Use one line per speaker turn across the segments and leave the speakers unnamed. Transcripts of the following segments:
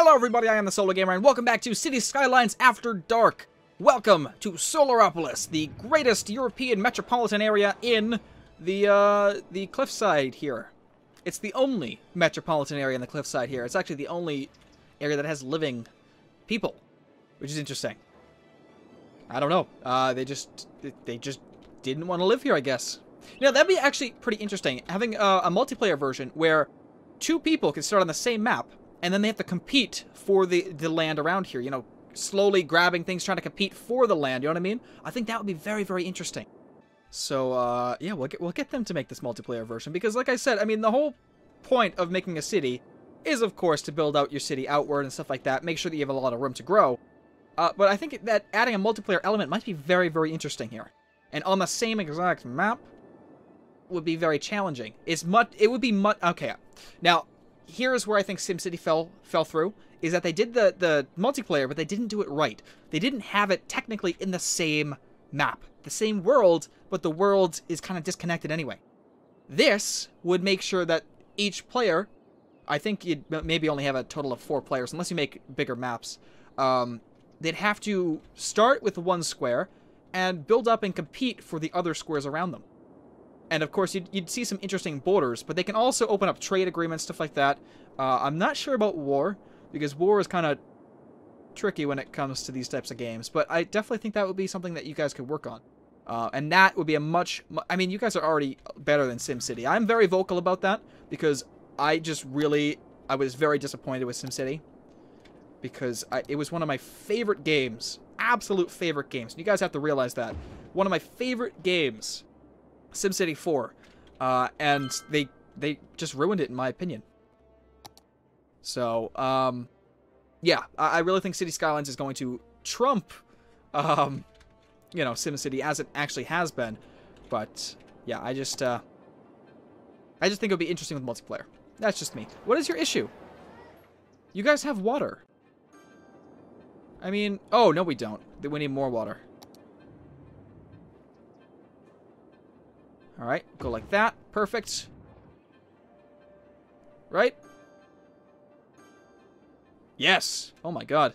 Hello everybody, I am the Solo Gamer, and welcome back to City Skylines After Dark. Welcome to Solaropolis, the greatest European metropolitan area in the cliffside here. It's the only metropolitan area in the cliffside here. It's actually the only area that has living people, which is interesting. I don't know. They just didn't want to live here, I guess. You know, that'd be actually pretty interesting, having a multiplayer version where two people can start on the same map, and then they have to compete for the land around here, you know, slowly grabbing things, trying to compete for the land, you know what I mean? I think that would be very, very interesting. So, yeah, we'll get them to make this multiplayer version, because like I said, I mean, the whole point of making a city is, of course, to build out your city outward and stuff like that, make sure that you have a lot of room to grow. But I think that adding a multiplayer element might be very, very interesting here. And on the same exact map would be very challenging. It would be much... Okay, now... Here's where I think SimCity fell through, is that they did the multiplayer, but they didn't do it right. They didn't have it technically in the same map. The same world, but the world is kind of disconnected anyway. This would make sure that each player, I think you'd maybe only have a total of 4 players, unless you make bigger maps. They'd have to start with one square and build up and compete for the other squares around them. And of course, you'd see some interesting borders, but they can also open up trade agreements, stuff like that. I'm not sure about war, because war is kind of tricky when it comes to these types of games, but I definitely think that would be something that you guys could work on. And that would be I mean, you guys are already better than SimCity. I'm very vocal about that, because I was very disappointed with SimCity, because it was one of my favorite games, absolute favorite games. You guys have to realize that. One of my favorite games, SimCity 4, and they just ruined it, in my opinion. So, yeah, I really think City Skylines is going to trump, you know, SimCity as it actually has been. But, yeah, I just think it would be interesting with multiplayer. That's just me. What is your issue? You guys have water. I mean, oh, no we don't. We need more water. Alright, go like that. Perfect. Right? Yes! Oh my god.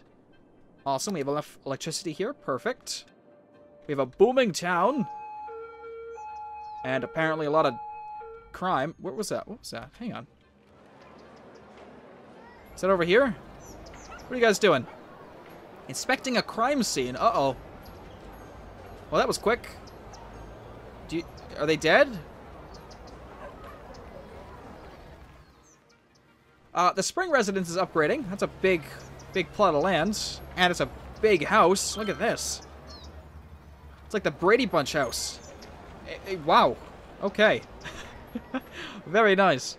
Awesome, we have enough electricity here. Perfect. We have a booming town. And apparently a lot of crime. What was that? What was that? Hang on. Is that over here? What are you guys doing? Inspecting a crime scene. Uh-oh. Well, that was quick. Are they dead? The spring residence is upgrading. That's a big plot of land. And it's a big house. Look at this. It's like the Brady Bunch house. Wow. Okay. Very nice.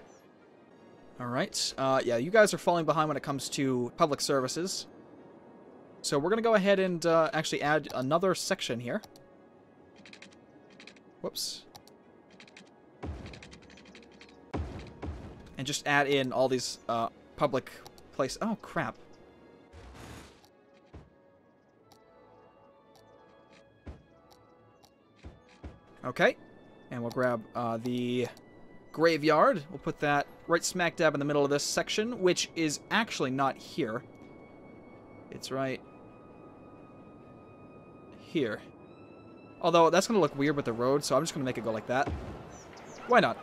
Alright. Yeah, you guys are falling behind when it comes to public services. So we're going to go ahead and actually add another section here. Whoops. And just add in all these public places. Oh, crap. Okay. And we'll grab the graveyard. We'll put that right smack dab in the middle of this section, which is actually not here. It's right here. Although, that's going to look weird with the road, so I'm just going to make it go like that. Why not?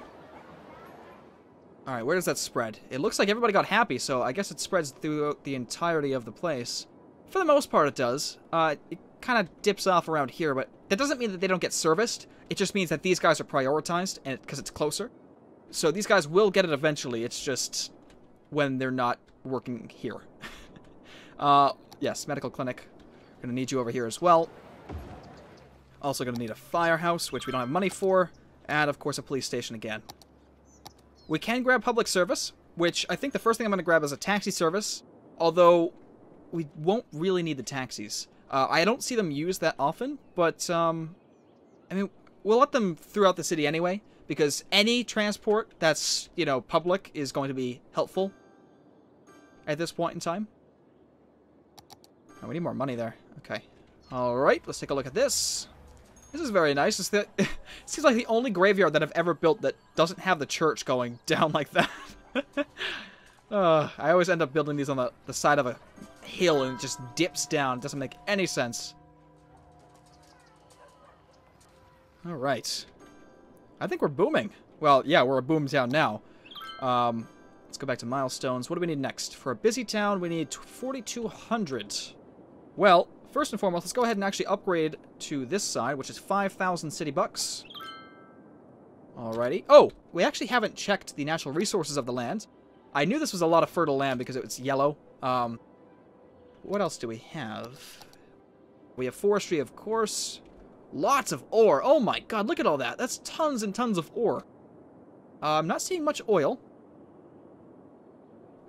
Alright, where does that spread? It looks like everybody got happy, so I guess it spreads throughout the entirety of the place. For the most part, it does. It kind of dips off around here, but that doesn't mean that they don't get serviced. It just means that these guys are prioritized, and because it's closer. So these guys will get it eventually, it's just when they're not working here. Yes, medical clinic. Gonna need you over here as well. Also going to need a firehouse, which we don't have money for. And, of course, a police station again. We can grab public service, which I think the first thing I'm going to grab is a taxi service. Although, we won't really need the taxis. I don't see them used that often, but, I mean, we'll let them throughout the city anyway. Because any transport that's, you know, public is going to be helpful at this point in time. Oh, we need more money there. Okay. Alright, let's take a look at this. This is very nice. It seems like the only graveyard that I've ever built that doesn't have the church going down like that. I always end up building these on the side of a hill and it just dips down. It doesn't make any sense. Alright. I think we're booming. Well, yeah, we're a boom town now. Let's go back to milestones. What do we need next? For a busy town, we need 4,200. Well, first and foremost, let's go ahead and actually upgrade to this side, which is 5,000 city bucks. Alrighty. Oh, we actually haven't checked the natural resources of the land. I knew this was a lot of fertile land because it was yellow. What else do we have? We have forestry, of course. Lots of ore. Oh my god, look at all that. That's tons and tons of ore. I'm not seeing much oil.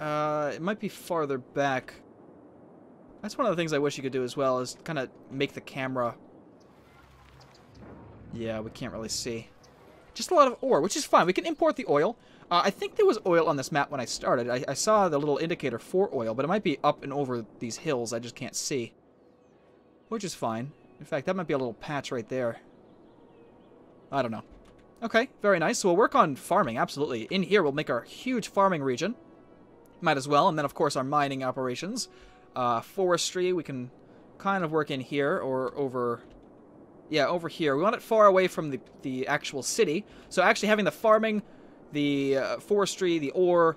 It might be farther back. That's one of the things I wish you could do as well, is kind of make the camera... Yeah, we can't really see. Just a lot of ore, which is fine. We can import the oil. I think there was oil on this map when I started. I saw the little indicator for oil, but it might be up and over these hills. I just can't see. Which is fine. In fact, that might be a little patch right there. I don't know. Okay, very nice. So we'll work on farming, absolutely. In here, we'll make our huge farming region. Might as well. And then, of course, our mining operations. Forestry, we can kind of work in here or over... Yeah, over here. We want it far away from the actual city. So actually having the farming, the forestry, the ore,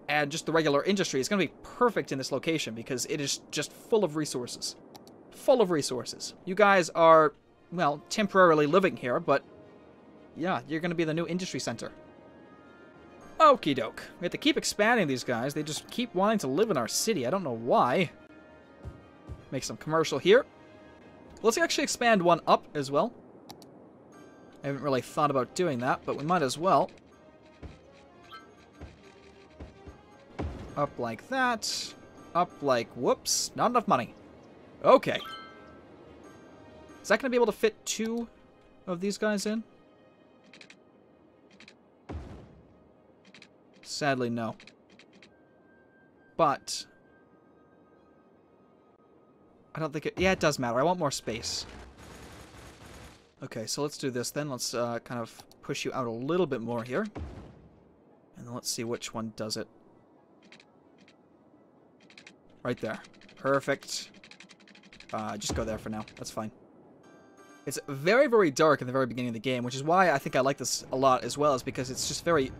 and just the regular industry is going to be perfect in this location because it is just full of resources. Full of resources. You guys are, well, temporarily living here, but yeah, you're going to be the new industry center. Okie doke. We have to keep expanding these guys. They just keep wanting to live in our city. I don't know why. Make some commercial here. Let's actually expand one up as well. I haven't really thought about doing that, but we might as well. Up like that. Up like... Whoops. Not enough money. Okay. Is that going to be able to fit 2 of these guys in? Sadly, no. But... I don't think it... Yeah, it does matter. I want more space. Okay, so let's do this then. Let's kind of push you out a little bit more here. And then let's see which one does it. Right there. Perfect. Just go there for now. That's fine. It's very, very dark in the very beginning of the game, which is why I think I like this a lot as well, is because it's just very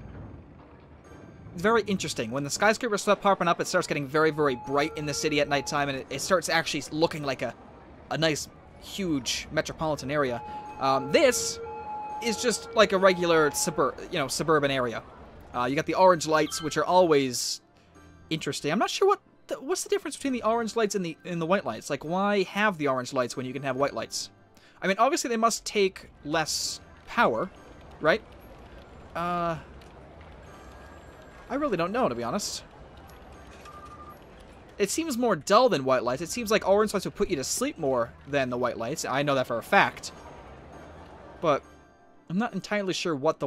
interesting. When the skyscrapers start popping up, it starts getting very, very bright in the city at nighttime, and it starts actually looking like a nice, huge metropolitan area. This is just like a regular suburban area. You got the orange lights, which are always interesting. I'm not sure what's the difference between the orange lights and the white lights. Like, why have the orange lights when you can have white lights? I mean, obviously they must take less power, right? I really don't know, to be honest. It seems more dull than white lights. It seems like orange lights would put you to sleep more than the white lights. I know that for a fact. But I'm not entirely sure what the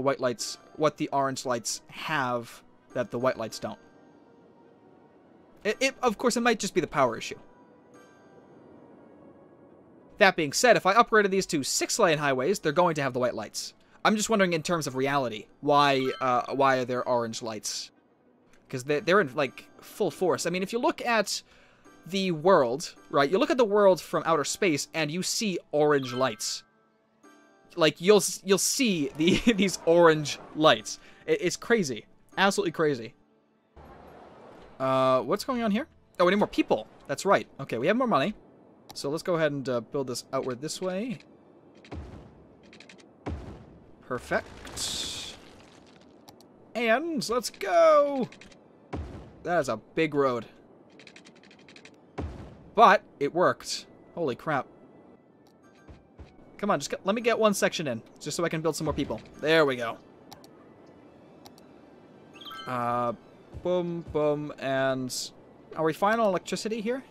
orange lights have that the white lights don't. Of course, it might just be the power issue. That being said, if I upgraded these to 6-lane highways, they're going to have the white lights. I'm just wondering in terms of reality, why are there orange lights? Because they're in, like, full force. I mean, if you look at the world, right? You look at the world from outer space, and you see orange lights. Like, you'll see these orange lights. It's crazy. Absolutely crazy. What's going on here? Oh, we need more people. That's right. Okay, we have more money. So let's go ahead and build this outward this way. Perfect. And let's go! That is a big road. But it worked. Holy crap. Come on, just let me get one section in, just so I can build some more people. There we go. Boom, boom, and... Are we fine on electricity here?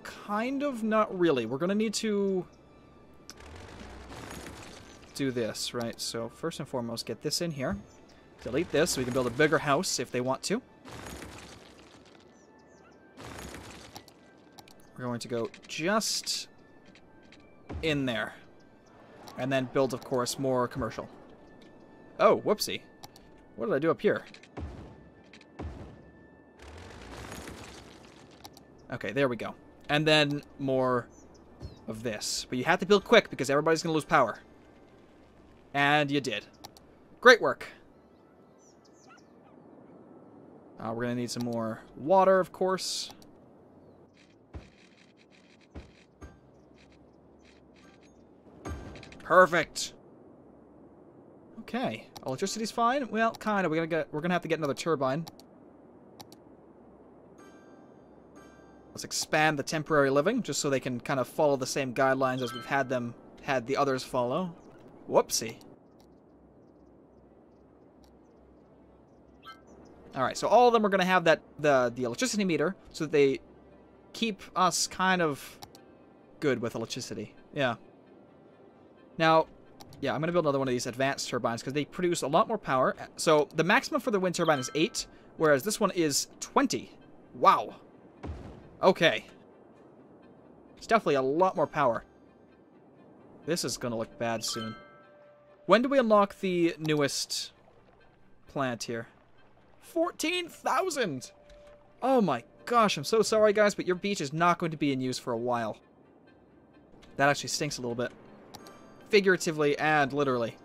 Kind of, not really. We're gonna need to do this, right? So first and foremost, get this in here. Delete this so we can build a bigger house if they want to. We're going to go just in there. And then build, of course, more commercial. Oh, whoopsie. What did I do up here? Okay, there we go. And then more of this. But you have to build quick because everybody's going to lose power. And you did. Great work. We're going to need some more water, of course. Perfect. Okay. Electricity's fine. Well, kind of. We're gonna have to get another turbine. Let's expand the temporary living, just so they can kind of follow the same guidelines as we've had the others follow. Whoopsie. Alright, so all of them are going to have the electricity meter, so that they keep us kind of good with electricity. Yeah. Now, yeah, I'm going to build another one of these advanced turbines, because they produce a lot more power. So, the maximum for the wind turbine is 8, whereas this one is 20. Wow. Okay. It's definitely a lot more power. This is going to look bad soon. When do we unlock the newest plant here? 14,000! Oh my gosh, I'm so sorry guys, but your beach is not going to be in use for a while. That actually stinks a little bit. Figuratively and literally.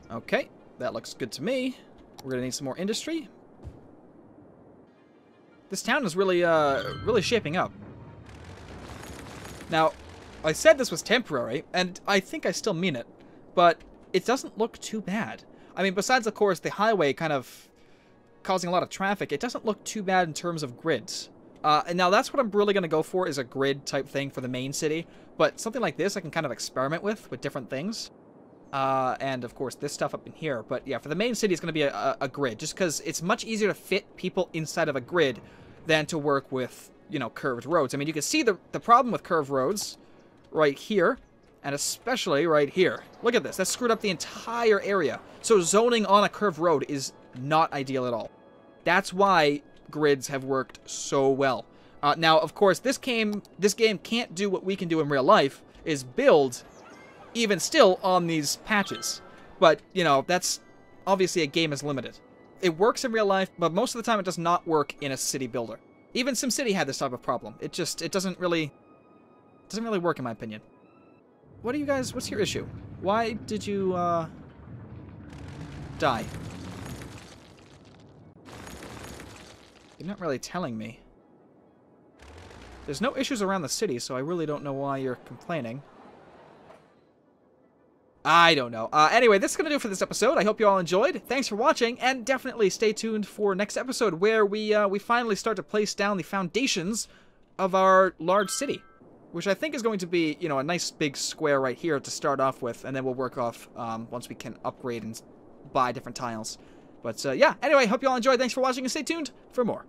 Okay, that looks good to me. We're gonna need some more industry. This town is really, really shaping up. Now, I said this was temporary, and I think I still mean it, but it doesn't look too bad. I mean, besides, of course, the highway kind of causing a lot of traffic, it doesn't look too bad in terms of grids. And now that's what I'm really going to go for, is a grid type thing for the main city. But something like this I can kind of experiment with different things. And, of course, this stuff up in here. But, yeah, for the main city, it's going to be a grid, just because it's much easier to fit people inside of a grid than to work with, you know, curved roads. I mean, you can see the problem with curved roads right here, and especially right here. Look at this. That screwed up the entire area. So zoning on a curved road is not ideal at all. That's why grids have worked so well. Now, of course, this game can't do what we can do in real life, is build even still on these patches. But, you know, that's obviously a game is limited. It works in real life, but most of the time it does not work in a city builder. Even SimCity had this type of problem. It doesn't really work in my opinion. What are you guys, what's your issue? Why did you, die? You're not really telling me. There's no issues around the city, so I really don't know why you're complaining. I don't know. Anyway, this is going to do it for this episode. I hope you all enjoyed. Thanks for watching, and definitely stay tuned for next episode, where we finally start to place down the foundations of our large city, which I think is going to be, you know, a nice big square right here to start off with, and then we'll work off once we can upgrade and buy different tiles. But, yeah, anyway, hope you all enjoyed. Thanks for watching, and stay tuned for more.